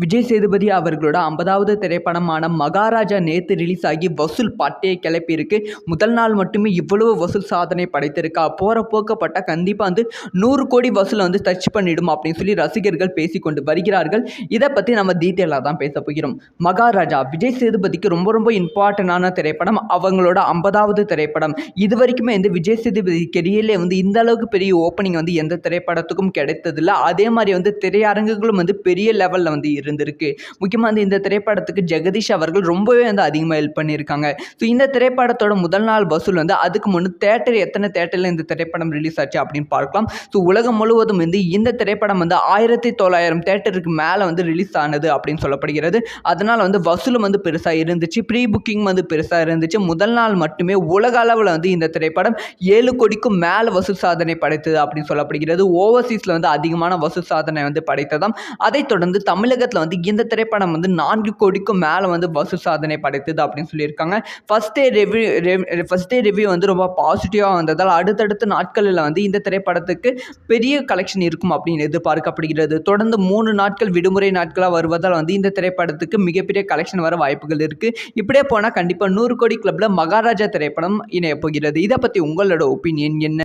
விஜய் சேதுபதி அவர்களோட 50வது திரைப்படமான மகாராஜா நேத்து ரிலீஸ் ஆகி வசூல் பட்டையை கிளப்பியிருக்கு. முதல் நாள் மட்டுமே இவ்வளவு வசூல் சாதனை படைத்திருக்கா. போற போக்கப்பட்ட கண்டிப்பா 100 கோடி வசூலை டச் பண்ணிடும் அப்படின்னு சொல்லி ரசிகர்கள் பேசிக்கொண்டு வருகிறார்கள். இதை பத்தி நம்ம டீட்டெயிலாக தான் பேச போகிறோம். மகாராஜா விஜய் சேதுபதிக்கு ரொம்ப ரொம்ப இம்பார்ட்டன்டான திரைப்படம். அவங்களோட 50வது திரைப்படம். இது வரைக்குமே விஜய் சேதுபதி கெரியர்ல இந்த அளவுக்கு பெரிய ஓப்பனிங் எந்த திரைப்படத்துக்கும் கிடைத்ததில்லை. அதே மாதிரி திரையரங்குகளும் பெரிய லெவல்ல இருந்திருக்கு. முக்கியமாக இந்த திரைப்படத்துக்கு ஜெகதீஷ் அவர்கள் ரொம்பவே அதிகமாக ஹெல்ப் பண்ணியிருக்காங்க. ஸோ இந்த திரைப்படத்தோட முதல் நாள் வசூல் அதுக்கு முன்னு எத்தனை தேட்டரில் இந்த திரைப்படம் ரிலீஸ் ஆச்சு அப்படின்னு பார்க்கலாம். ஸோ உலகம் முழுவதும் இந்த திரைப்படம் 1900 தேட்டருக்கு மேலே ரிலீஸ் ஆனது அப்படின்னு சொல்லப்படுகிறது. அதனால் வசூலும் பெருசாக இருந்துச்சு. ப்ரீ புக்கிங் பெருசாக இருந்துச்சு. முதல் நாள் மட்டுமே உலக அளவில் இந்த திரைப்படம் 7 கோடிக்கும் மேலே வசூல் சாதனை படைத்தது அப்படின்னு சொல்லப்படுகிறது. ஓவர்சீஸில் அதிகமான வசூல் சாதனை படைத்ததாம். அதைத் தொடர்ந்து தமிழகத்தில் இந்த திரைப்படம் 4 கோடிக்கும் மேலே வசூல் சாதனை படைத்தது அப்படின்னு சொல்லியிருக்காங்க. ஃபர்ஸ்ட் டே ரிவ்யூ ரொம்ப பாசிட்டிவாக வந்ததால் அடுத்தடுத்த நாட்களில் இந்த திரைப்படத்துக்கு பெரிய கலெக்ஷன் இருக்கும் அப்படின்னு எதிர்பார்க்கப்படுகிறது. தொடர்ந்து 3 நாட்கள் விடுமுறை நாட்களாக வருவதால் இந்த திரைப்படத்துக்கு மிகப்பெரிய கலெக்ஷன் வர வாய்ப்புகள் இருக்கு. இப்படியே போனால் கண்டிப்பாக 100 கோடி கிளப்ல மகாராஜா திரைப்படம் இணைய போகிறது. இதை பற்றி உங்களோட ஒப்பீனியன் என்ன?